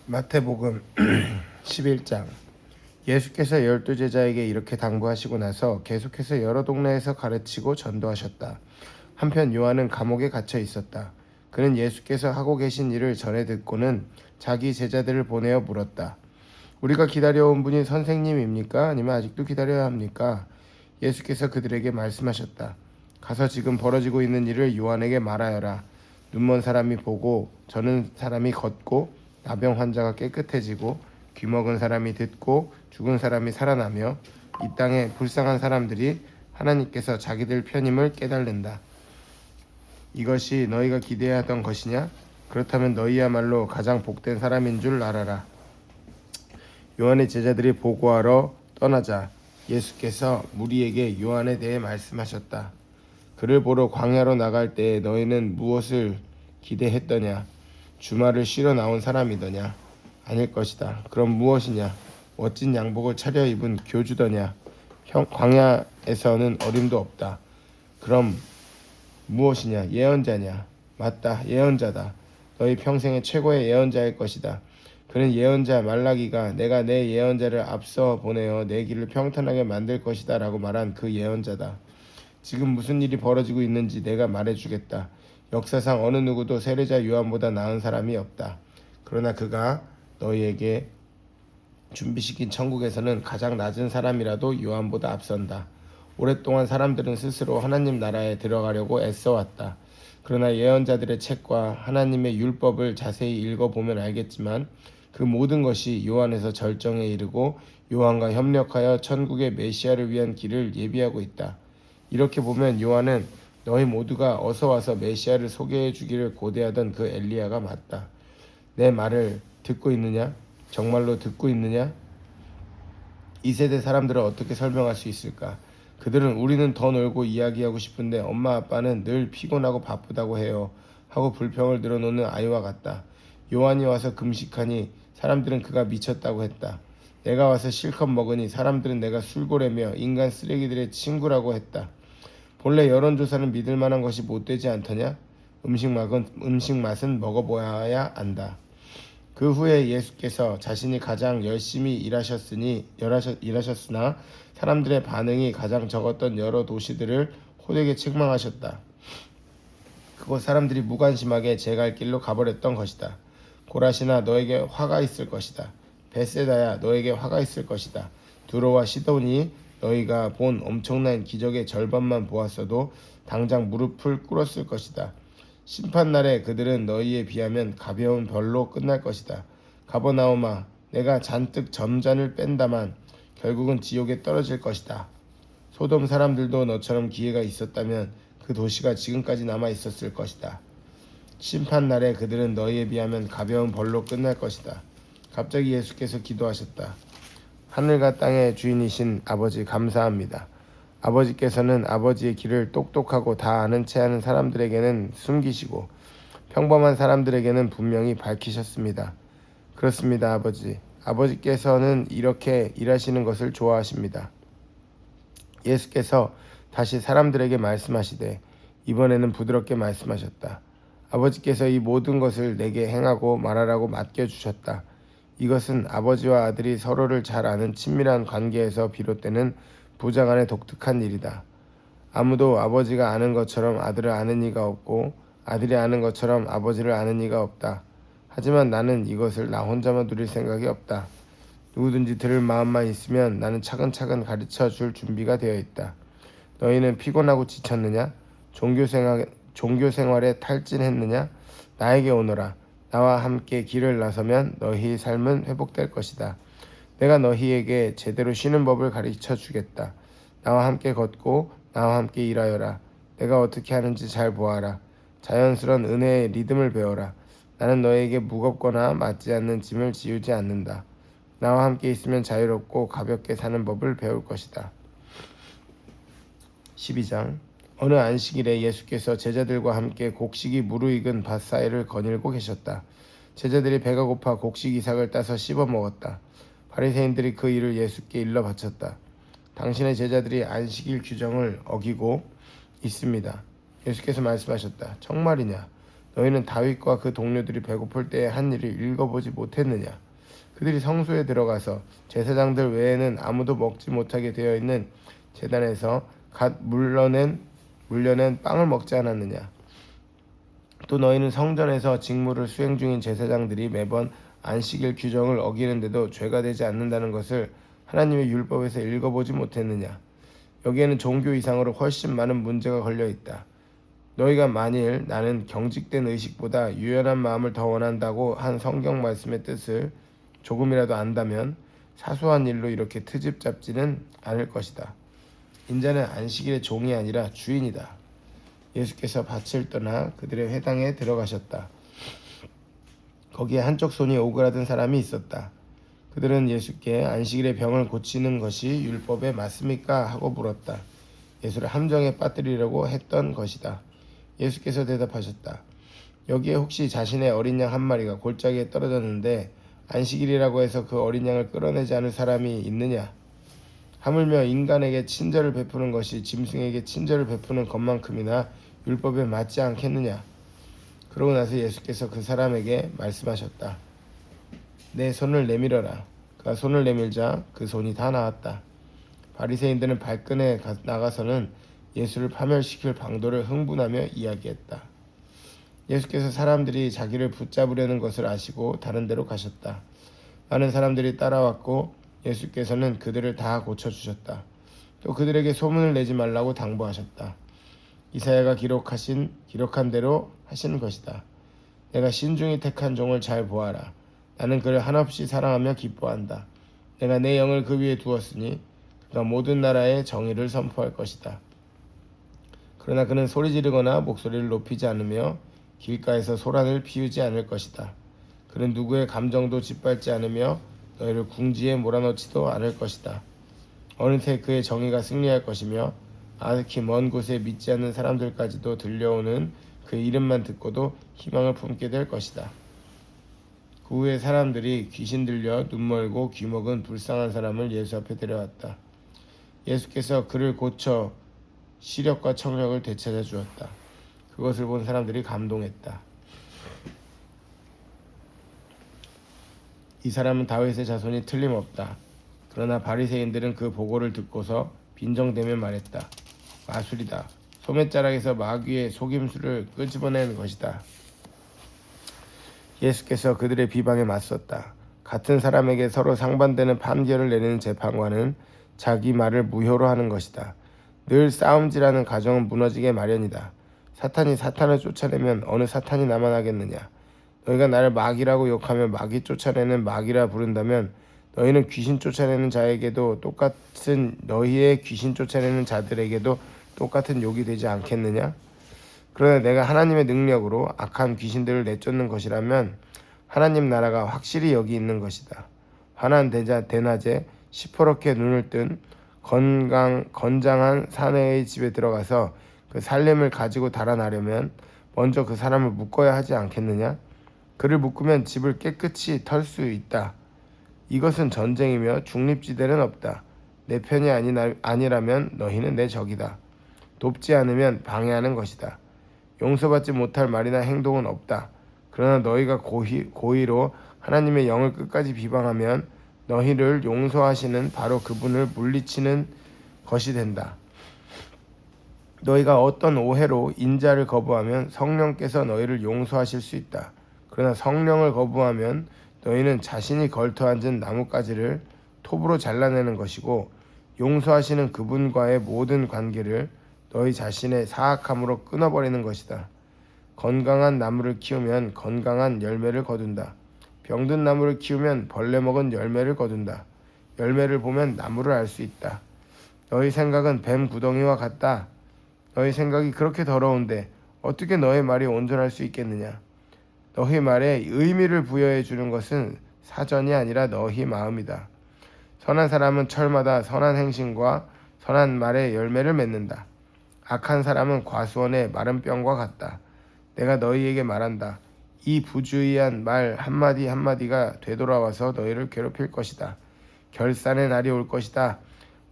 마태복음 11장. 예수께서 12제자에게 이렇게 당부하시고 나서 계속해서 여러 동네에서 가르치고 전도하셨다. 한편 요한은 감옥에 갇혀 있었다. 그는 예수께서 하고 계신 일을 전해 듣고는 자기 제자들을 보내어 물었다. 우리가 기다려온 분이 선생님입니까? 아니면 아직도 기다려야 합니까? 예수께서 그들에게 말씀하셨다. 가서 지금 벌어지고 있는 일을 요한에게 말하여라. 눈먼 사람이 보고, 저는 사람이 걷고, 나병 환자가 깨끗해지고, 귀먹은 사람이 듣고, 죽은 사람이 살아나며, 이 땅에 불쌍한 사람들이 하나님께서 자기들 편임을 깨달는다. 이것이 너희가 기대하던 것이냐? 그렇다면 너희야말로 가장 복된 사람인 줄 알아라. 요한의 제자들이 보고하러 떠나자 예수께서 무리에게 요한에 대해 말씀하셨다. 그를 보러 광야로 나갈 때에 너희는 무엇을 기대했더냐? 주말을 쉬러 나온 사람이더냐? 아닐 것이다. 그럼 무엇이냐? 멋진 양복을 차려입은 교주더냐? 광야에서는 어림도 없다. 그럼 무엇이냐? 예언자냐? 맞다. 예언자다. 너희 평생의 최고의 예언자일 것이다. 그는 예언자 말라기가 내가 내 예언자를 앞서 보내어 내 길을 평탄하게 만들 것이다 라고 말한 그 예언자다. 지금 무슨 일이 벌어지고 있는지 내가 말해주겠다. 역사상 어느 누구도 세례자 요한보다 나은 사람이 없다. 그러나 그가 너희에게 준비시킨 천국에서는 가장 낮은 사람이라도 요한보다 앞선다. 오랫동안 사람들은 스스로 하나님 나라에 들어가려고 애써왔다. 그러나 예언자들의 책과 하나님의 율법을 자세히 읽어보면 알겠지만 그 모든 것이 요한에서 절정에 이르고 요한과 협력하여 천국의 메시아를 위한 길을 예비하고 있다. 이렇게 보면 요한은 너희 모두가 어서 와서 메시아를 소개해 주기를 고대하던 그 엘리야가 맞다. 내 말을 듣고 있느냐? 정말로 듣고 있느냐? 이 세대 사람들을 어떻게 설명할 수 있을까? 그들은 우리는 더 놀고 이야기하고 싶은데 엄마 아빠는 늘 피곤하고 바쁘다고 해요 하고 불평을 늘어놓는 아이와 같다. 요한이 와서 금식하니 사람들은 그가 미쳤다고 했다. 내가 와서 실컷 먹으니 사람들은 내가 술고래며 인간 쓰레기들의 친구라고 했다. 본래 여론조사는 믿을 만한 것이 못되지 않더냐? 음식 맛은 먹어보아야 안다. 그 후에 예수께서 자신이 가장 열심히 일하셨으나 사람들의 반응이 가장 적었던 여러 도시들을 호되게 책망하셨다. 그곳 사람들이 무관심하게 제 갈 길로 가버렸던 것이다. 고라시나 너에게 화가 있을 것이다. 베세다야 너에게 화가 있을 것이다. 두로와 시돈이 너희가 본 엄청난 기적의 절반만 보았어도 당장 무릎을 꿇었을 것이다. 심판날에 그들은 너희에 비하면 가벼운 벌로 끝날 것이다. 가버나움아, 내가 잔뜩 점잔을 뺀다만 결국은 지옥에 떨어질 것이다. 소돔 사람들도 너처럼 기회가 있었다면 그 도시가 지금까지 남아 있었을 것이다. 심판날에 그들은 너희에 비하면 가벼운 벌로 끝날 것이다. 갑자기 예수께서 기도하셨다. 하늘과 땅의 주인이신 아버지 감사합니다. 아버지께서는 아버지의 길을 똑똑하고 다 아는 체 하는 사람들에게는 숨기시고 평범한 사람들에게는 분명히 밝히셨습니다. 그렇습니다, 아버지. 아버지께서는 이렇게 일하시는 것을 좋아하십니다. 예수께서 다시 사람들에게 말씀하시되 이번에는 부드럽게 말씀하셨다. 아버지께서 이 모든 것을 내게 행하고 말하라고 맡겨주셨다. 이것은 아버지와 아들이 서로를 잘 아는 친밀한 관계에서 비롯되는 부자간의 독특한 일이다. 아무도 아버지가 아는 것처럼 아들을 아는 이가 없고 아들이 아는 것처럼 아버지를 아는 이가 없다. 하지만 나는 이것을 나 혼자만 누릴 생각이 없다. 누구든지 들을 마음만 있으면 나는 차근차근 가르쳐 줄 준비가 되어 있다. 너희는 피곤하고 지쳤느냐? 종교 생활에 탈진했느냐? 나에게 오너라. 나와 함께 길을 나서면 너희의 삶은 회복될 것이다. 내가 너희에게 제대로 쉬는 법을 가르쳐 주겠다. 나와 함께 걷고 나와 함께 일하여라. 내가 어떻게 하는지 잘 보아라. 자연스러운 은혜의 리듬을 배워라. 나는 너희에게 무겁거나 맞지 않는 짐을 지우지 않는다. 나와 함께 있으면 자유롭고 가볍게 사는 법을 배울 것이다. 12장. 어느 안식일에 예수께서 제자들과 함께 곡식이 무르익은 밭 사이를 거닐고 계셨다. 제자들이 배가 고파 곡식 이삭을 따서 씹어 먹었다. 바리새인들이 그 일을 예수께 일러 바쳤다. 당신의 제자들이 안식일 규정을 어기고 있습니다. 예수께서 말씀하셨다. 정말이냐? 너희는 다윗과 그 동료들이 배고플 때에 한 일을 읽어보지 못했느냐? 그들이 성소에 들어가서 제사장들 외에는 아무도 먹지 못하게 되어 있는 제단에서 갓 물려낸 빵을 먹지 않았느냐? 또 너희는 성전에서 직무를 수행 중인 제사장들이 매번 안식일 규정을 어기는데도 죄가 되지 않는다는 것을 하나님의 율법에서 읽어보지 못했느냐? 여기에는 종교 이상으로 훨씬 많은 문제가 걸려 있다. 너희가 만일 나는 경직된 의식보다 유연한 마음을 더 원한다고 한 성경 말씀의 뜻을 조금이라도 안다면 사소한 일로 이렇게 트집 잡지는 않을 것이다. 인자는 안식일의 종이 아니라 주인이다. 예수께서 밭을 떠나 그들의 회당에 들어가셨다. 거기에 한쪽 손이 오그라든 사람이 있었다. 그들은 예수께 안식일의 병을 고치는 것이 율법에 맞습니까? 하고 물었다. 예수를 함정에 빠뜨리려고 했던 것이다. 예수께서 대답하셨다. 여기에 혹시 자신의 어린 양 한 마리가 골짜기에 떨어졌는데 안식일이라고 해서 그 어린 양을 끌어내지 않을 사람이 있느냐? 하물며 인간에게 친절을 베푸는 것이 짐승에게 친절을 베푸는 것만큼이나 율법에 맞지 않겠느냐? 그러고 나서 예수께서 그 사람에게 말씀하셨다. 내 손을 내밀어라. 그가 손을 내밀자 그 손이 다 나았다. 바리새인들은 발끈해 나가서는 예수를 파멸시킬 방도를 흥분하며 이야기했다. 예수께서 사람들이 자기를 붙잡으려는 것을 아시고 다른 데로 가셨다. 많은 사람들이 따라왔고 예수께서는 그들을 다 고쳐주셨다. 또 그들에게 소문을 내지 말라고 당부하셨다. 이사야가 기록한 대로 하시는 것이다. 내가 신중히 택한 종을 잘 보아라. 나는 그를 한없이 사랑하며 기뻐한다. 내가 내 영을 그 위에 두었으니 그가 모든 나라에 정의를 선포할 것이다. 그러나 그는 소리 지르거나 목소리를 높이지 않으며 길가에서 소란을 피우지 않을 것이다. 그는 누구의 감정도 짓밟지 않으며 너희를 궁지에 몰아넣지도 않을 것이다. 어느새 그의 정의가 승리할 것이며 아득히 먼 곳에 믿지 않는 사람들까지도 들려오는 그 이름만 듣고도 희망을 품게 될 것이다. 그 후에 사람들이 귀신 들려 눈멀고 귀먹은 불쌍한 사람을 예수 앞에 데려왔다. 예수께서 그를 고쳐 시력과 청력을 되찾아 주었다. 그것을 본 사람들이 감동했다. 이 사람은 다윗의 자손이 틀림없다. 그러나 바리새인들은 그 보고를 듣고서 빈정대며 말했다. 마술이다. 소매자락에서 마귀의 속임수를 끄집어내는 것이다. 예수께서 그들의 비방에 맞섰다. 같은 사람에게 서로 상반되는 판결을 내리는 재판관은 자기 말을 무효로 하는 것이다. 늘 싸움질하는 가정은 무너지게 마련이다. 사탄이 사탄을 쫓아내면 어느 사탄이 남아나겠느냐. 너희가 나를 마귀라고 욕하며 마귀 쫓아내는 마귀라 부른다면 너희는 귀신 쫓아내는 자에게도 똑같은 너희의 귀신 쫓아내는 자들에게도 똑같은 욕이 되지 않겠느냐? 그러나 내가 하나님의 능력으로 악한 귀신들을 내쫓는 것이라면 하나님 나라가 확실히 여기 있는 것이다. 환한 대낮에 시퍼렇게 눈을 뜬 건장한 사내의 집에 들어가서 그 살림을 가지고 달아나려면 먼저 그 사람을 묶어야 하지 않겠느냐? 그를 묶으면 집을 깨끗이 털 수 있다. 이것은 전쟁이며 중립지대는 없다. 내 편이 아니라면 너희는 내 적이다. 돕지 않으면 방해하는 것이다. 용서받지 못할 말이나 행동은 없다. 그러나 너희가 고의로 하나님의 영을 끝까지 비방하면 너희를 용서하시는 바로 그분을 물리치는 것이 된다. 너희가 어떤 오해로 인자를 거부하면 성령께서 너희를 용서하실 수 있다. 그러나 성령을 거부하면 너희는 자신이 걸터앉은 나뭇가지를 톱으로 잘라내는 것이고 용서하시는 그분과의 모든 관계를 너희 자신의 사악함으로 끊어버리는 것이다. 건강한 나무를 키우면 건강한 열매를 거둔다. 병든 나무를 키우면 벌레 먹은 열매를 거둔다. 열매를 보면 나무를 알 수 있다. 너희 생각은 뱀 구덩이와 같다. 너희 생각이 그렇게 더러운데 어떻게 너희 말이 온전할 수 있겠느냐? 너희 말에 의미를 부여해 주는 것은 사전이 아니라 너희 마음이다. 선한 사람은 철마다 선한 행실과 선한 말의 열매를 맺는다. 악한 사람은 과수원의 마른 병과 같다. 내가 너희에게 말한다. 이 부주의한 말 한마디 한마디가 되돌아와서 너희를 괴롭힐 것이다. 결산의 날이 올 것이다.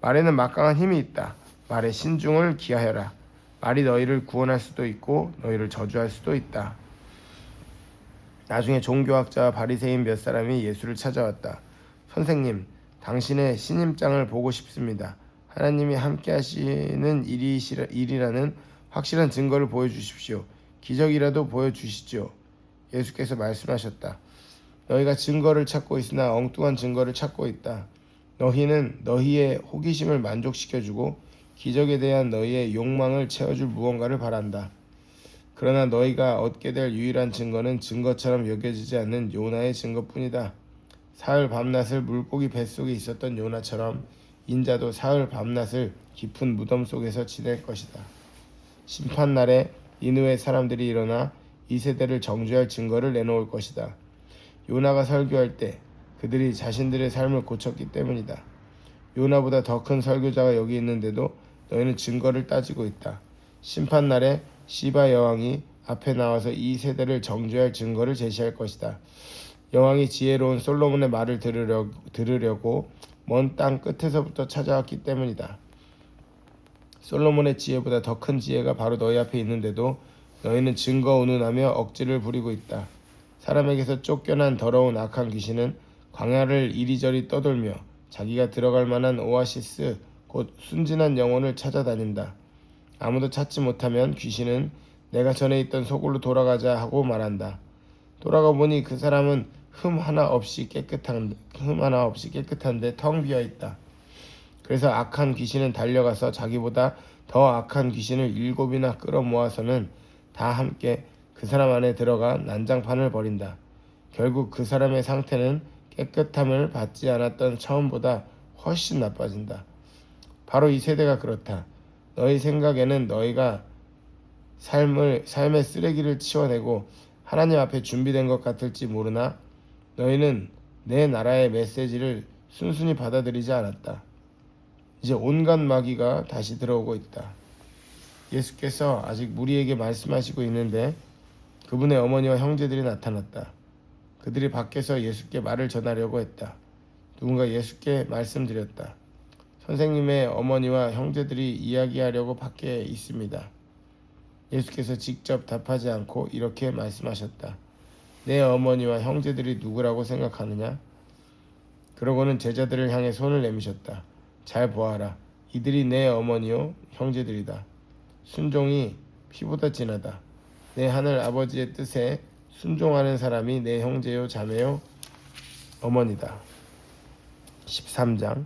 말에는 막강한 힘이 있다. 말의 신중을 기하여라. 말이 너희를 구원할 수도 있고 너희를 저주할 수도 있다. 나중에 종교학자와 바리새인 몇 사람이 예수를 찾아왔다. 선생님, 당신의 신임장을 보고 싶습니다. 하나님이 함께 하시는 일이라는 확실한 증거를 보여주십시오. 기적이라도 보여주시죠. 예수께서 말씀하셨다. 너희가 증거를 찾고 있으나 엉뚱한 증거를 찾고 있다. 너희는 너희의 호기심을 만족시켜주고 기적에 대한 너희의 욕망을 채워줄 무언가를 바란다. 그러나 너희가 얻게 될 유일한 증거는 증거처럼 여겨지지 않는 요나의 증거뿐이다. 사흘 밤낮을 물고기 뱃속에 있었던 요나처럼 인자도 사흘 밤낮을 깊은 무덤 속에서 지낼 것이다. 심판날에 니느웨 사람들이 일어나 이 세대를 정죄할 증거를 내놓을 것이다. 요나가 설교할 때 그들이 자신들의 삶을 고쳤기 때문이다. 요나보다 더 큰 설교자가 여기 있는데도 너희는 증거를 따지고 있다. 심판날에 시바 여왕이 앞에 나와서 이 세대를 정죄할 증거를 제시할 것이다. 여왕이 지혜로운 솔로몬의 말을 들으려고 먼 땅 끝에서부터 찾아왔기 때문이다. 솔로몬의 지혜보다 더 큰 지혜가 바로 너희 앞에 있는데도 너희는 증거 운운하며 억지를 부리고 있다. 사람에게서 쫓겨난 더러운 악한 귀신은 광야를 이리저리 떠돌며 자기가 들어갈 만한 오아시스 곧 순진한 영혼을 찾아다닌다. 아무도 찾지 못하면 귀신은 내가 전에 있던 소굴로 돌아가자 하고 말한다. 돌아가 보니 그 사람은 흠 하나 없이 깨끗한데 텅 비어 있다. 그래서 악한 귀신은 달려가서 자기보다 더 악한 귀신을 7이나 끌어모아서는 다 함께 그 사람 안에 들어가 난장판을 벌인다. 결국 그 사람의 상태는 깨끗함을 받지 않았던 처음보다 훨씬 나빠진다. 바로 이 세대가 그렇다. 너희 생각에는 너희가 삶의 쓰레기를 치워내고 하나님 앞에 준비된 것 같을지 모르나 너희는 내 나라의 메시지를 순순히 받아들이지 않았다. 이제 온갖 마귀가 다시 들어오고 있다. 예수께서 아직 무리에게 말씀하시고 있는데 그분의 어머니와 형제들이 나타났다. 그들이 밖에서 예수께 말을 전하려고 했다. 누군가 예수께 말씀드렸다. 선생님의 어머니와 형제들이 이야기하려고 밖에 있습니다. 예수께서 직접 답하지 않고 이렇게 말씀하셨다. 내 어머니와 형제들이 누구라고 생각하느냐? 그러고는 제자들을 향해 손을 내미셨다. 잘 보아라. 이들이 내 어머니요 형제들이다. 순종이 피보다 진하다. 내 하늘 아버지의 뜻에 순종하는 사람이 내 형제요 자매요 어머니다. 13장.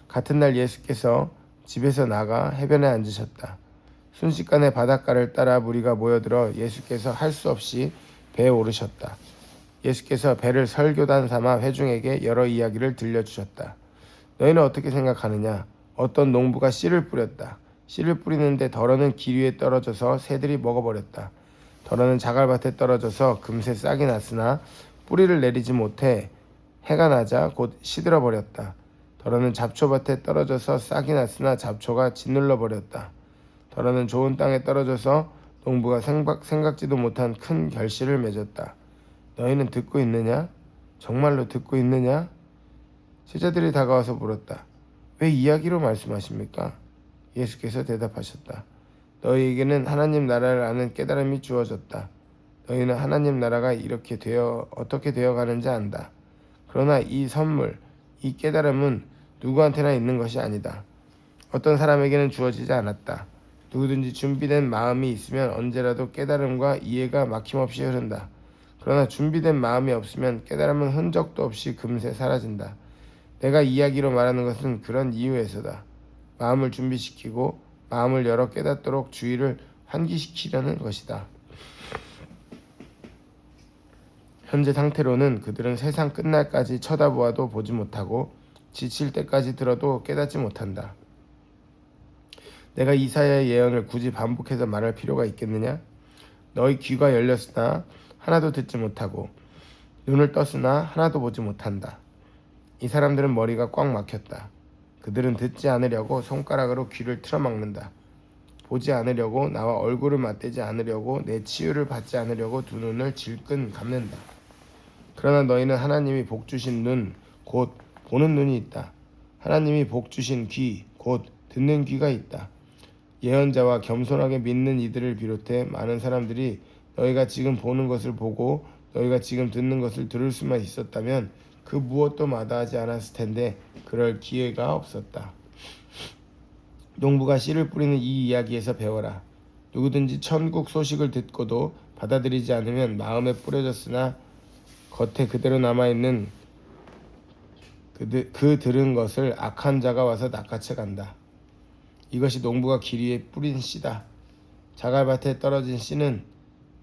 같은 날 예수께서 집에서 나가 해변에 앉으셨다. 순식간에 바닷가를 따라 무리가 모여들어 예수께서 할 수 없이 배에 오르셨다. 예수께서 배를 설교단 삼아 회중에게 여러 이야기를 들려주셨다. 너희는 어떻게 생각하느냐? 어떤 농부가 씨를 뿌렸다. 씨를 뿌리는데 덜어는 길 위에 떨어져서 새들이 먹어버렸다. 덜어는 자갈밭에 떨어져서 금세 싹이 났으나 뿌리를 내리지 못해 해가 나자 곧 시들어버렸다. 덜어는 잡초밭에 떨어져서 싹이 났으나 잡초가 짓눌러버렸다. 덜어는 좋은 땅에 떨어져서 농부가 생각지도 못한 큰 결실을 맺었다. 너희는 듣고 있느냐? 정말로 듣고 있느냐? 제자들이 다가와서 물었다. 왜 이야기로 말씀하십니까? 예수께서 대답하셨다. 너희에게는 하나님 나라를 아는 깨달음이 주어졌다. 너희는 하나님 나라가 어떻게 되어가는지 안다. 그러나 이 선물, 이 깨달음은 누구한테나 있는 것이 아니다. 어떤 사람에게는 주어지지 않았다. 누구든지 준비된 마음이 있으면 언제라도 깨달음과 이해가 막힘없이 흐른다. 그러나 준비된 마음이 없으면 깨달음은 흔적도 없이 금세 사라진다. 내가 이야기로 말하는 것은 그런 이유에서다. 마음을 준비시키고 마음을 열어 깨닫도록 주의를 환기시키려는 것이다. 현재 상태로는 그들은 세상 끝날까지 쳐다보아도 보지 못하고 지칠 때까지 들어도 깨닫지 못한다. 내가 이사야의 예언을 굳이 반복해서 말할 필요가 있겠느냐? 너희 귀가 열렸으나 하나도 듣지 못하고 눈을 떴으나 하나도 보지 못한다. 이 사람들은 머리가 꽉 막혔다. 그들은 듣지 않으려고 손가락으로 귀를 틀어막는다. 보지 않으려고 나와 얼굴을 맞대지 않으려고 내 치유를 받지 않으려고 두 눈을 질끈 감는다. 그러나 너희는 하나님이 복 주신 눈, 곧 보는 눈이 있다. 하나님이 복 주신 귀, 곧 듣는 귀가 있다. 예언자와 겸손하게 믿는 이들을 비롯해 많은 사람들이 너희가 지금 보는 것을 보고 너희가 지금 듣는 것을 들을 수만 있었다면 그 무엇도 마다하지 않았을 텐데 그럴 기회가 없었다. 농부가 씨를 뿌리는 이 이야기에서 배워라. 누구든지 천국 소식을 듣고도 받아들이지 않으면 마음에 뿌려졌으나 겉에 그대로 남아있는 그 들은 것을 악한 자가 와서 낚아채 간다. 이것이 농부가 길 위에 뿌린 씨다. 자갈밭에 떨어진 씨는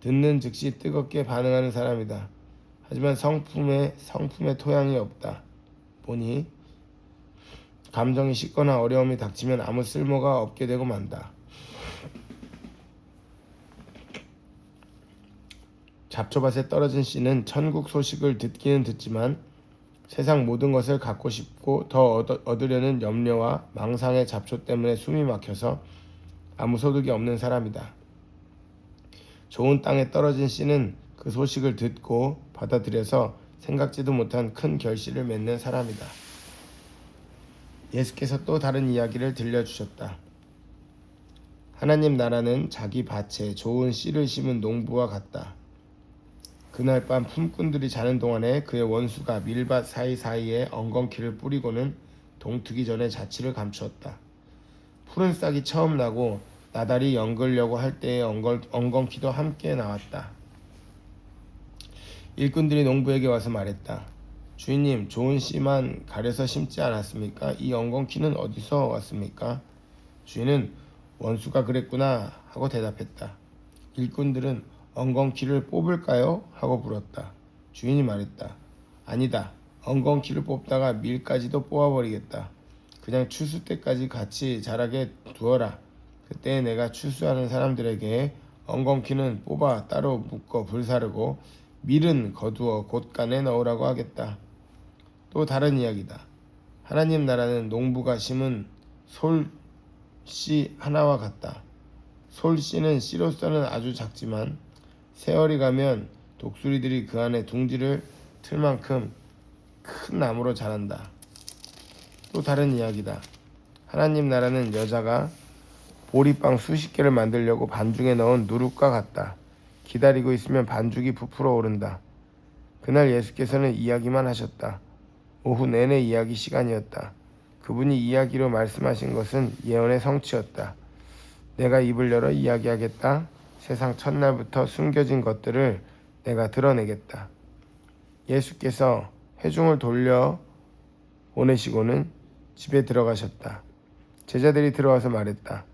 듣는 즉시 뜨겁게 반응하는 사람이다. 하지만 성품에 토양이 없다 보니 감정이 식거나 어려움이 닥치면 아무 쓸모가 없게 되고 만다. 잡초밭에 떨어진 씨는 천국 소식을 듣기는 듣지만 세상 모든 것을 갖고 싶고 더 얻으려는 염려와 망상의 잡초 때문에 숨이 막혀서 아무 소득이 없는 사람이다. 좋은 땅에 떨어진 씨는 그 소식을 듣고 받아들여서 생각지도 못한 큰 결실을 맺는 사람이다. 예수께서 또 다른 이야기를 들려주셨다. 하나님 나라는 자기 밭에 좋은 씨를 심은 농부와 같다. 그날 밤 품꾼들이 자는 동안에 그의 원수가 밀밭 사이사이에 엉겅퀴를 뿌리고는 동트기 전에 자취를 감추었다. 푸른 싹이 처음 나고 나달이 연글려고 할 때의 엉겅퀴도 함께 나왔다. 일꾼들이 농부에게 와서 말했다. 주인님, 좋은 씨만 가려서 심지 않았습니까? 이 엉겅퀴는 어디서 왔습니까? 주인은 원수가 그랬구나 하고 대답했다. 일꾼들은 엉겅퀴를 뽑을까요? 하고 물었다. 주인이 말했다. 아니다. 엉겅퀴를 뽑다가 밀까지도 뽑아버리겠다. 그냥 추수 때까지 같이 자라게 두어라. 그때 내가 추수하는 사람들에게 엉겅퀴는 뽑아 따로 묶어 불사르고 밀은 거두어 곳간에 넣으라고 하겠다. 또 다른 이야기다. 하나님 나라는 농부가 심은 솔씨 하나와 같다. 솔씨는 씨로서는 아주 작지만 세월이 가면 독수리들이 그 안에 둥지를 틀 만큼 큰 나무로 자란다. 또 다른 이야기다. 하나님 나라는 여자가 보리빵 수십 개를 만들려고 반죽에 넣은 누룩과 같다. 기다리고 있으면 반죽이 부풀어 오른다. 그날 예수께서는 이야기만 하셨다. 오후 내내 이야기 시간이었다. 그분이 이야기로 말씀하신 것은 예언의 성취였다. 내가 입을 열어 이야기하겠다. 세상 첫날부터 숨겨진 것들을 내가 드러내겠다. 예수께서 회중을 돌려 보내시고는 집에 들어가셨다. 제자들이 들어와서 말했다.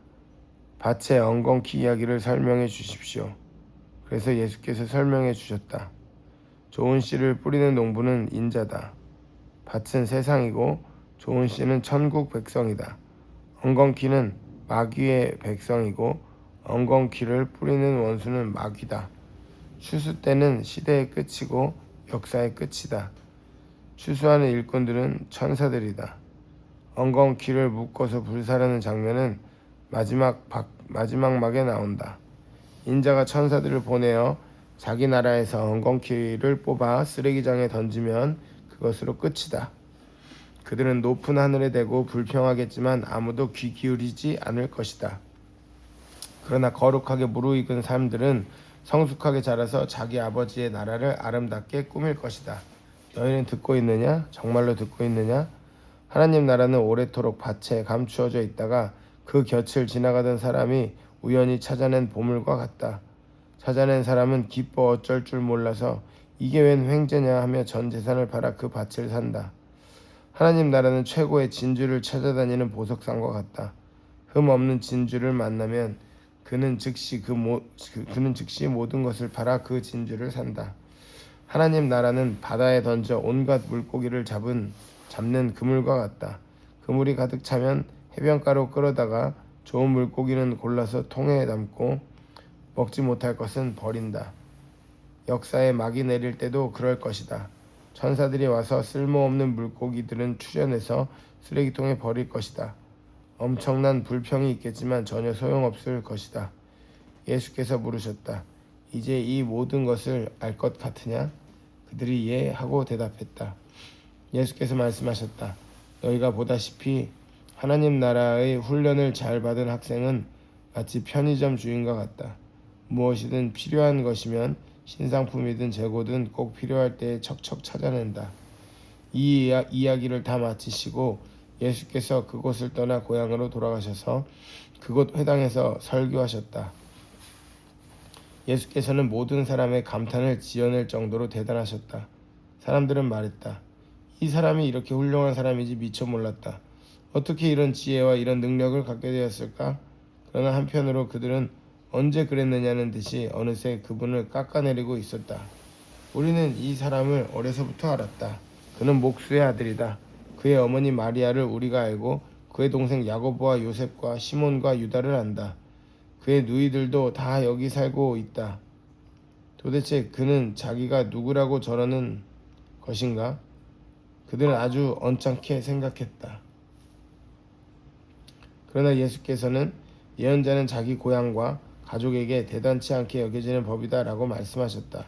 밭의 엉겅퀴 이야기를 설명해 주십시오. 그래서 예수께서 설명해 주셨다. 좋은 씨를 뿌리는 농부는 인자다. 밭은 세상이고 좋은 씨는 천국 백성이다. 엉겅퀴는 마귀의 백성이고 엉겅퀴를 뿌리는 원수는 마귀다. 추수 때는 시대의 끝이고 역사의 끝이다. 추수하는 일꾼들은 천사들이다. 엉겅퀴를 묶어서 불사르는 장면은 마지막 막에 나온다. 인자가 천사들을 보내어 자기 나라에서 엉겅퀴를 뽑아 쓰레기장에 던지면 그것으로 끝이다. 그들은 높은 하늘에 대고 불평하겠지만 아무도 귀 기울이지 않을 것이다. 그러나 거룩하게 무르익은 사람들은 성숙하게 자라서 자기 아버지의 나라를 아름답게 꾸밀 것이다. 너희는 듣고 있느냐? 정말로 듣고 있느냐? 하나님 나라는 오래도록 밭에 감추어져 있다가 그 곁을 지나가던 사람이 우연히 찾아낸 보물과 같다. 찾아낸 사람은 기뻐 어쩔 줄 몰라서 이게 웬 횡재냐 하며 전 재산을 팔아 그 밭을 산다. 하나님 나라는 최고의 진주를 찾아다니는 보석상과 같다. 흠 없는 진주를 만나면 그는 즉시 모든 것을 팔아 그 진주를 산다. 하나님 나라는 바다에 던져 온갖 물고기를 잡는 그물과 같다. 그물이 가득 차면 해변가로 끌어다가 좋은 물고기는 골라서 통에 담고 먹지 못할 것은 버린다. 역사에 막이 내릴 때도 그럴 것이다. 천사들이 와서 쓸모없는 물고기들은 추려내서 쓰레기통에 버릴 것이다. 엄청난 불평이 있겠지만 전혀 소용없을 것이다. 예수께서 물으셨다. 이제 이 모든 것을 알 것 같으냐? 그들이 예 하고 대답했다. 예수께서 말씀하셨다. 너희가 보다시피 하나님 나라의 훈련을 잘 받은 학생은 마치 편의점 주인과 같다. 무엇이든 필요한 것이면 신상품이든 재고든 꼭 필요할 때에 척척 찾아낸다. 이 이야기를 다 마치시고 예수께서 그곳을 떠나 고향으로 돌아가셔서 그곳 회당에서 설교하셨다. 예수께서는 모든 사람의 감탄을 지어낼 정도로 대단하셨다. 사람들은 말했다. 이 사람이 이렇게 훌륭한 사람인지 미처 몰랐다. 어떻게 이런 지혜와 이런 능력을 갖게 되었을까? 그러나 한편으로 그들은 언제 그랬느냐는 듯이 어느새 그분을 깎아내리고 있었다. 우리는 이 사람을 어려서부터 알았다. 그는 목수의 아들이다. 그의 어머니 마리아를 우리가 알고 그의 동생 야고보와 요셉과 시몬과 유다를 안다. 그의 누이들도 다 여기 살고 있다. 도대체 그는 자기가 누구라고 저러는 것인가? 그들은 아주 언짢게 생각했다. 그러나 예수께서는 예언자는 자기 고향과 가족에게 대단치 않게 여겨지는 법이다 라고 말씀하셨다.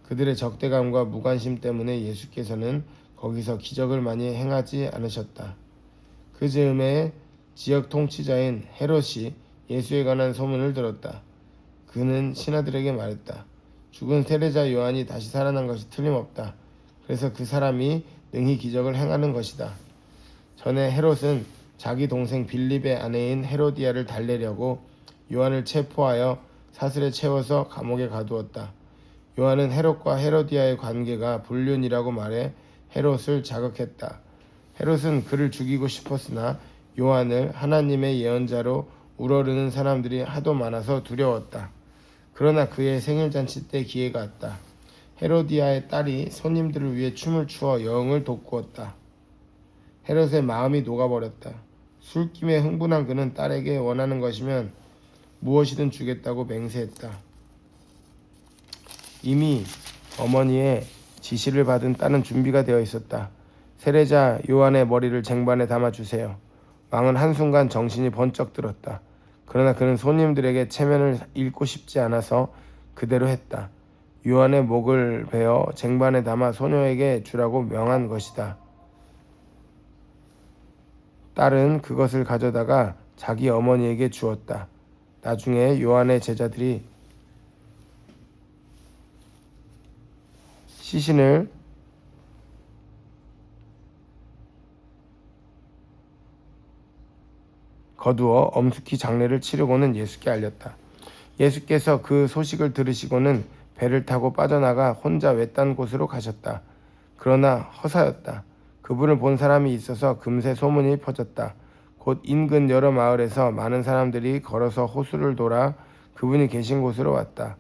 그들의 적대감과 무관심 때문에 예수께서는 거기서 기적을 많이 행하지 않으셨다. 그 즈음에 지역 통치자인 헤롯이 예수에 관한 소문을 들었다. 그는 신하들에게 말했다. 죽은 세례자 요한이 다시 살아난 것이 틀림없다. 그래서 그 사람이 능히 기적을 행하는 것이다. 전에 헤롯은 자기 동생 빌립의 아내인 헤로디아를 달래려고 요한을 체포하여 사슬에 채워서 감옥에 가두었다. 요한은 헤롯과 헤로디아의 관계가 불륜이라고 말해 헤롯을 자극했다. 헤롯은 그를 죽이고 싶었으나 요한을 하나님의 예언자로 우러르는 사람들이 하도 많아서 두려웠다. 그러나 그의 생일잔치 때 기회가 왔다. 헤로디아의 딸이 손님들을 위해 춤을 추어 여흥을 돋구었다. 헤롯의 마음이 녹아버렸다. 술김에 흥분한 그는 딸에게 원하는 것이면 무엇이든 주겠다고 맹세했다. 이미 어머니의 지시를 받은 딸은 준비가 되어 있었다. 세례자 요한의 머리를 쟁반에 담아주세요. 왕은 한순간 정신이 번쩍 들었다. 그러나 그는 손님들에게 체면을 잃고 싶지 않아서 그대로 했다. 요한의 목을 베어 쟁반에 담아 소녀에게 주라고 명한 것이다. 딸은 그것을 가져다가 자기 어머니에게 주었다. 나중에 요한의 제자들이 시신을 거두어 엄숙히 장례를 치르고는 예수께 알렸다. 예수께서 그 소식을 들으시고는 배를 타고 빠져나가 혼자 외딴 곳으로 가셨다. 그러나 허사였다. 그분을 본 사람이 있어서 금세 소문이 퍼졌다. 곧 인근 여러 마을에서 많은 사람들이 걸어서 호수를 돌아 그분이 계신 곳으로 왔다.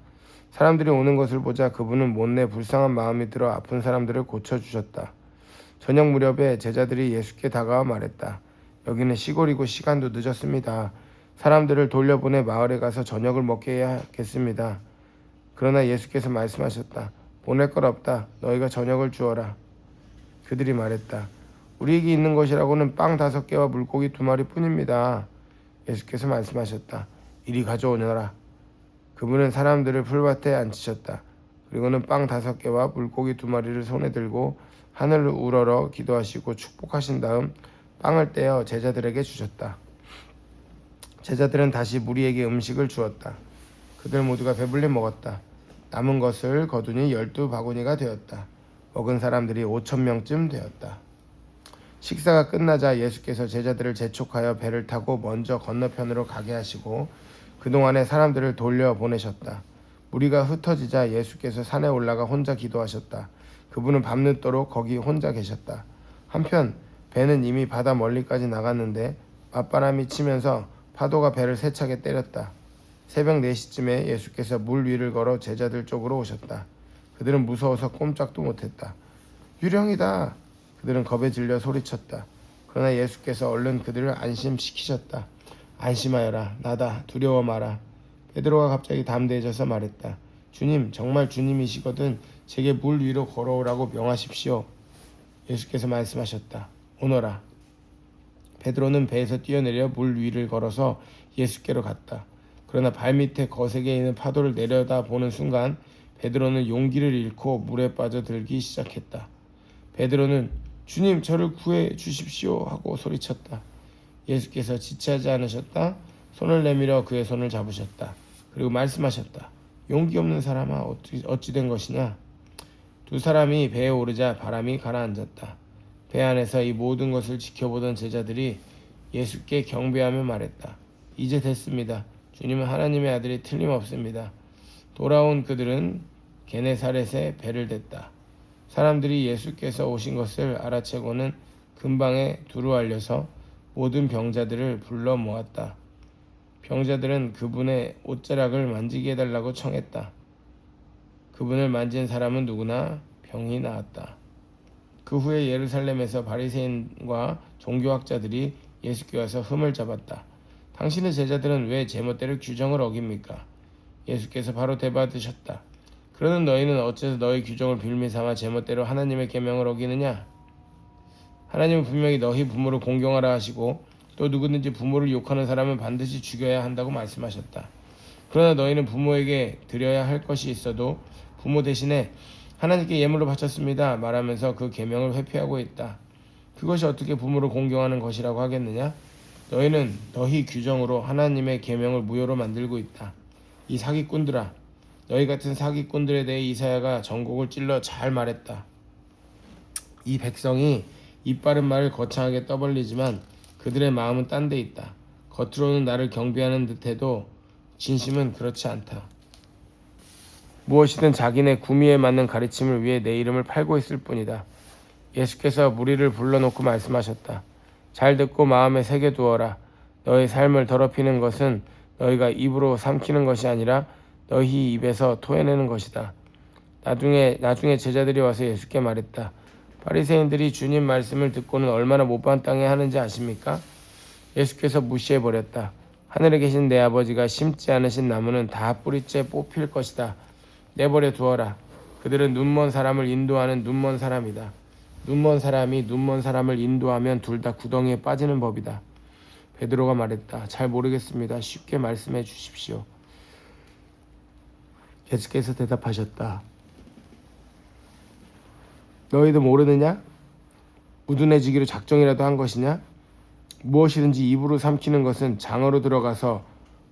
사람들이 오는 것을 보자 그분은 못내 불쌍한 마음이 들어 아픈 사람들을 고쳐주셨다. 저녁 무렵에 제자들이 예수께 다가와 말했다. 여기는 시골이고 시간도 늦었습니다. 사람들을 돌려보내 마을에 가서 저녁을 먹게 해야겠습니다. 그러나 예수께서 말씀하셨다. 보낼 것 없다. 너희가 저녁을 주어라. 그들이 말했다. 우리에게 있는 것이라고는 빵 5개와 물고기 2마리 뿐입니다. 예수께서 말씀하셨다. 이리 가져오너라. 그분은 사람들을 풀밭에 앉히셨다. 그리고는 빵 5개와 물고기 2마리를 손에 들고 하늘을 우러러 기도하시고 축복하신 다음 빵을 떼어 제자들에게 주셨다. 제자들은 다시 무리에게 음식을 주었다. 그들 모두가 배불리 먹었다. 남은 것을 거두니 12바구니가 되었다. 먹은 사람들이 5,000명쯤 되었다. 식사가 끝나자 예수께서 제자들을 재촉하여 배를 타고 먼저 건너편으로 가게 하시고 그동안에 사람들을 돌려보내셨다. 무리가 흩어지자 예수께서 산에 올라가 혼자 기도하셨다. 그분은 밤늦도록 거기 혼자 계셨다. 한편 배는 이미 바다 멀리까지 나갔는데 맞바람이 치면서 파도가 배를 세차게 때렸다. 새벽 4시쯤에 예수께서 물 위를 걸어 제자들 쪽으로 오셨다. 그들은 무서워서 꼼짝도 못했다. 유령이다. 그들은 겁에 질려 소리쳤다. 그러나 예수께서 얼른 그들을 안심시키셨다. 안심하여라. 나다. 두려워 마라. 베드로가 갑자기 담대해져서 말했다. 주님, 정말 주님이시거든 제게 물 위로 걸어오라고 명하십시오. 예수께서 말씀하셨다. 오너라. 베드로는 배에서 뛰어내려 물 위를 걸어서 예수께로 갔다. 그러나 발밑에 거세게 있는 파도를 내려다보는 순간 베드로는 용기를 잃고 물에 빠져들기 시작했다. 베드로는 주님 저를 구해 주십시오 하고 소리쳤다. 예수께서 지체하지 않으셨다. 손을 내밀어 그의 손을 잡으셨다. 그리고 말씀하셨다. 용기 없는 사람아, 어찌 된 것이냐? 두 사람이 배에 오르자 바람이 가라앉았다. 배 안에서 이 모든 것을 지켜보던 제자들이 예수께 경배하며 말했다. 이제 됐습니다. 주님은 하나님의 아들이 틀림없습니다. 돌아온 그들은 게네사렛에 배를 댔다. 사람들이 예수께서 오신 것을 알아채고는 근방에 두루 알려서 모든 병자들을 불러 모았다. 병자들은 그분의 옷자락을 만지게 해달라고 청했다. 그분을 만진 사람은 누구나 병이 나았다. 그 후에 예루살렘에서 바리새인과 종교학자들이 예수께 와서 흠을 잡았다. 당신의 제자들은 왜 제멋대로 규정을 어깁니까? 예수께서 바로 대받으셨다. 그러는 너희는 어째서 너희 규정을 빌미삼아 제멋대로 하나님의 계명을 어기느냐? 하나님은 분명히 너희 부모를 공경하라 하시고 또 누구든지 부모를 욕하는 사람은 반드시 죽여야 한다고 말씀하셨다. 그러나 너희는 부모에게 드려야 할 것이 있어도 부모 대신에 하나님께 예물로 바쳤습니다 말하면서 그 계명을 회피하고 있다. 그것이 어떻게 부모를 공경하는 것이라고 하겠느냐? 너희는 너희 규정으로 하나님의 계명을 무효로 만들고 있다. 이 사기꾼들아, 너희 같은 사기꾼들에 대해 이사야가 전곡을 찔러 잘 말했다. 이 백성이 입바른 말을 거창하게 떠벌리지만 그들의 마음은 딴 데 있다. 겉으로는 나를 경배하는 듯해도 진심은 그렇지 않다. 무엇이든 자기네 구미에 맞는 가르침을 위해 내 이름을 팔고 있을 뿐이다. 예수께서 무리를 불러놓고 말씀하셨다. 잘 듣고 마음에 새겨두어라. 너희 삶을 더럽히는 것은 너희가 입으로 삼키는 것이 아니라 너희 입에서 토해내는 것이다. 나중에 제자들이 와서 예수께 말했다. 바리새인들이 주님 말씀을 듣고는 얼마나 못마땅해 하는지 아십니까? 예수께서 무시해버렸다. 하늘에 계신 내 아버지가 심지 않으신 나무는 다 뿌리째 뽑힐 것이다. 내버려 두어라. 그들은 눈먼 사람을 인도하는 눈먼 사람이다. 눈먼 사람이 눈먼 사람을 인도하면 둘 다 구덩이에 빠지는 법이다. 베드로가 말했다. 잘 모르겠습니다. 쉽게 말씀해 주십시오. 예수께서 대답하셨다. 너희도 모르느냐? 우둔해지기로 작정이라도 한 것이냐? 무엇이든지 입으로 삼키는 것은 장어로 들어가서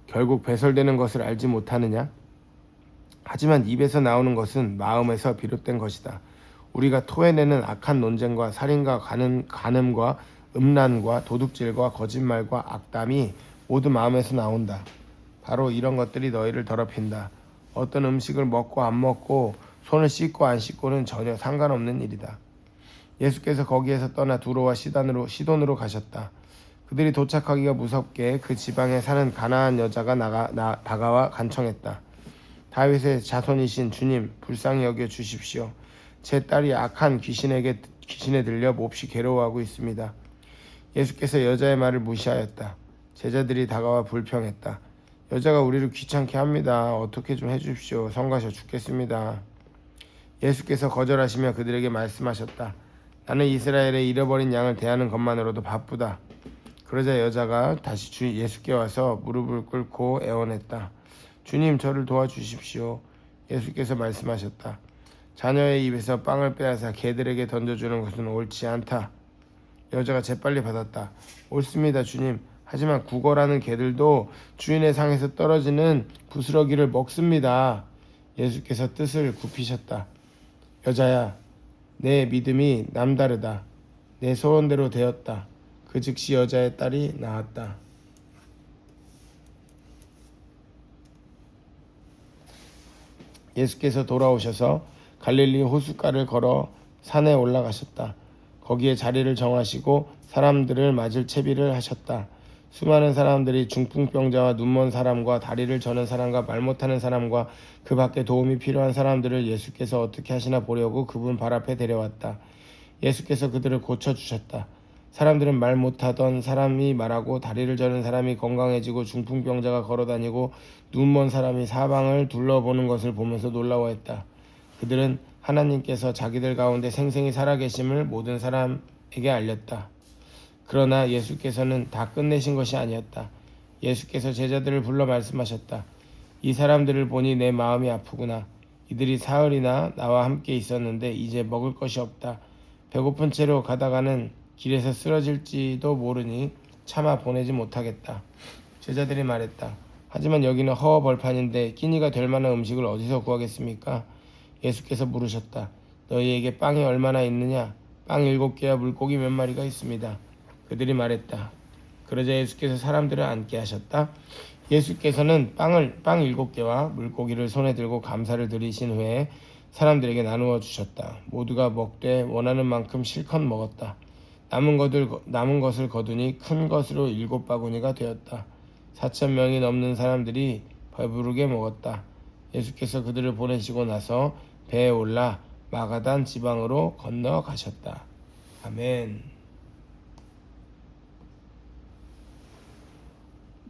결국 배설되는 것을 알지 못하느냐? 하지만 입에서 나오는 것은 마음에서 비롯된 것이다. 우리가 토해내는 악한 논쟁과 살인과 간음과 음란과 도둑질과 거짓말과 악담이 모두 마음에서 나온다. 바로 이런 것들이 너희를 더럽힌다. 어떤 음식을 먹고 안 먹고 손을 씻고 안 씻고는 전혀 상관없는 일이다. 예수께서 거기에서 떠나 두로와 시돈으로 가셨다. 그들이 도착하기가 무섭게 그 지방에 사는 가나안 여자가 다가와 간청했다. 다윗의 자손이신 주님, 불쌍히 여겨 주십시오. 제 딸이 악한 귀신에 들려 몹시 괴로워하고 있습니다. 예수께서 여자의 말을 무시하였다. 제자들이 다가와 불평했다. 여자가 우리를 귀찮게 합니다. 어떻게 좀 해주십시오. 성가셔 죽겠습니다. 예수께서 거절하시며 그들에게 말씀하셨다. 나는 이스라엘의 잃어버린 양을 대하는 것만으로도 바쁘다. 그러자 여자가 다시 예수께 와서 무릎을 꿇고 애원했다. 주님, 저를 도와주십시오. 예수께서 말씀하셨다. 자녀의 입에서 빵을 빼앗아 개들에게 던져주는 것은 옳지 않다. 여자가 재빨리 받았다. 옳습니다, 주님. 하지만 구걸하는 개들도 주인의 상에서 떨어지는 부스러기를 먹습니다. 예수께서 뜻을 굽히셨다. 여자야, 내 믿음이 남다르다. 내 소원대로 되었다. 그 즉시 여자의 딸이 나았다. 예수께서 돌아오셔서 갈릴리 호숫가를 걸어 산에 올라가셨다. 거기에 자리를 정하시고 사람들을 맞을 채비를 하셨다. 수많은 사람들이 중풍병자와 눈먼 사람과 다리를 저는 사람과 말 못하는 사람과 그 밖에 도움이 필요한 사람들을 예수께서 어떻게 하시나 보려고 그분 발 앞에 데려왔다. 예수께서 그들을 고쳐주셨다. 사람들은 말 못하던 사람이 말하고 다리를 저는 사람이 건강해지고 중풍병자가 걸어다니고 눈먼 사람이 사방을 둘러보는 것을 보면서 놀라워했다. 그들은 하나님께서 자기들 가운데 생생히 살아계심을 모든 사람에게 알렸다. 그러나 예수께서는 다 끝내신 것이 아니었다. 예수께서 제자들을 불러 말씀하셨다. 이 사람들을 보니 내 마음이 아프구나. 이들이 사흘이나 나와 함께 있었는데 이제 먹을 것이 없다. 배고픈 채로 가다가는 길에서 쓰러질지도 모르니 차마 보내지 못하겠다. 제자들이 말했다. 하지만 여기는 허허벌판인데 끼니가 될 만한 음식을 어디서 구하겠습니까? 예수께서 물으셨다. 너희에게 빵이 얼마나 있느냐? 빵 7개와 물고기 몇 마리가 있습니다. 그들이 말했다. 그러자 예수께서 사람들을 앉게 하셨다. 예수께서는 빵 7개와 물고기를 손에 들고 감사를 드리신 후에 사람들에게 나누어 주셨다. 모두가 먹되 원하는 만큼 실컷 먹었다. 남은 것을 거두니 큰 것으로 7바구니가 되었다. 4,000명이 넘는 사람들이 배부르게 먹었다. 예수께서 그들을 보내시고 나서 배에 올라 마가단 지방으로 건너가셨다. 아멘.